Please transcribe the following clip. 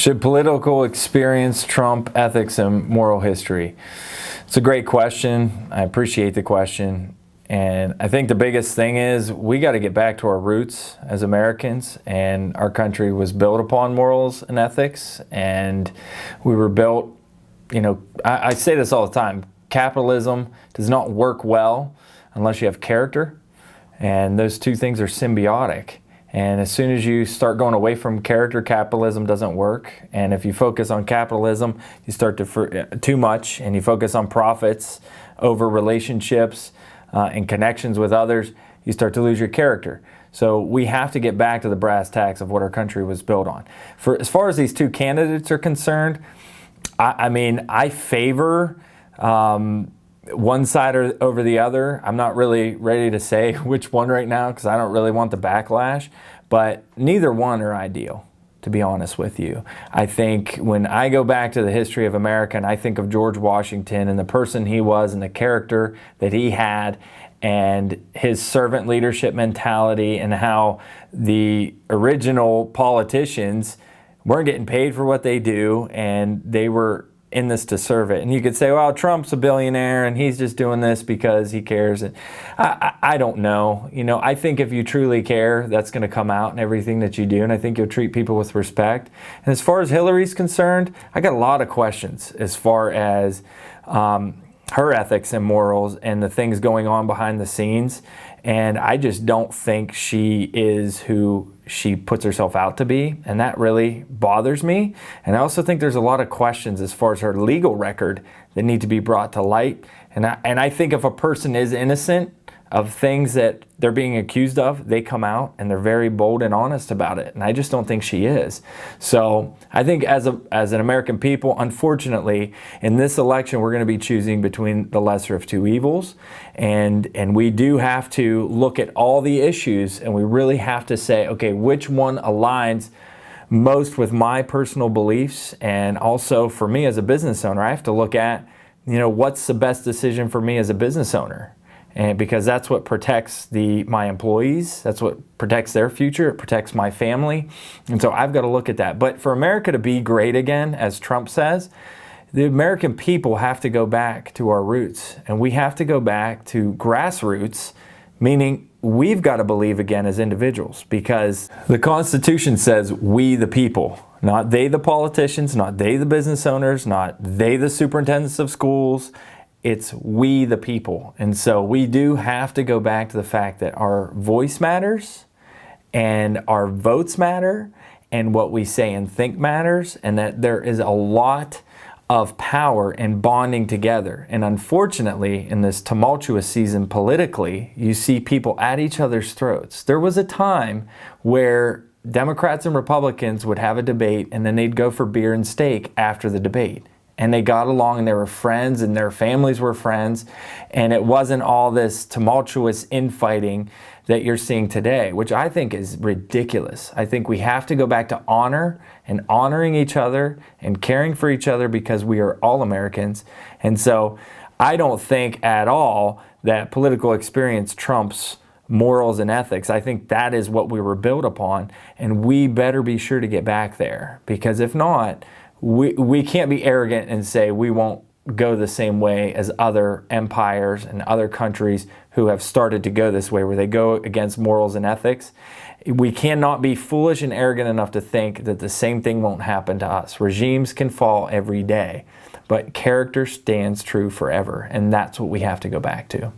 Should political experience trump ethics and moral history? It's a great question. I appreciate the question. And I think the biggest thing is we got to get back to our roots as Americans. And our country was built upon morals and ethics. And we were built, I say this all the time, capitalism does not work well unless you have character. And those two things are symbiotic. And as soon as you start going away from character, capitalism doesn't work. And if you focus on capitalism, you start to too much, and you focus on profits over relationships and connections with others, you start to lose your character. So we have to get back to the brass tacks of what our country was built on. As far as these two candidates are concerned, I favor one side or over the other. I'm not really ready to say which one right now because I don't really want the backlash, but neither one are ideal, to be honest with you. I think when I go back to the history of America and I think of George Washington and the person he was and the character that he had and his servant leadership mentality and how the original politicians weren't getting paid for what they do and they were in this to serve it. And you could say, well, Trump's a billionaire and he's just doing this because he cares. And I don't know. I think if you truly care, that's going to come out in everything that you do. And I think you'll treat people with respect. And as far as Hillary's concerned, I got a lot of questions as far as her ethics and morals and the things going on behind the scenes. And I just don't think she is who she puts herself out to be. And that really bothers me. And I also think there's a lot of questions as far as her legal record that need to be brought to light. And I think if a person is innocent of things that they're being accused of, they come out and they're very bold and honest about it. And I just don't think she is. So I think as an American people, unfortunately, in this election, we're going to be choosing between the lesser of two evils. And we do have to look at all the issues and we really have to say, okay, which one aligns most with my personal beliefs? And also for me as a business owner, I have to look at, what's the best decision for me as a business owner? And because that's what protects my employees, that's what protects their future, it protects my family. And so I've got to look at that. But for America to be great again, as Trump says, the American people have to go back to our roots. And we have to go back to grassroots, meaning we've got to believe again as individuals. Because the Constitution says we the people, not they the politicians, not they the business owners, not they the superintendents of schools. It's we the people. And so we do have to go back to the fact that our voice matters and our votes matter and what we say and think matters, and that there is a lot of power in bonding together. And unfortunately, in this tumultuous season politically, you see people at each other's throats. There was a time where Democrats and Republicans would have a debate and then they'd go for beer and steak after the debate. And they got along and they were friends and their families were friends. And it wasn't all this tumultuous infighting that you're seeing today, which I think is ridiculous. I think we have to go back to honor and honoring each other and caring for each other because we are all Americans. And so I don't think at all that political experience trumps morals and ethics. I think that is what we were built upon. And we better be sure to get back there, because if not, we can't be arrogant and say we won't go the same way as other empires and other countries who have started to go this way, where they go against morals and ethics. We cannot be foolish and arrogant enough to think that the same thing won't happen to us. Regimes can fall every day, but character stands true forever, and that's what we have to go back to.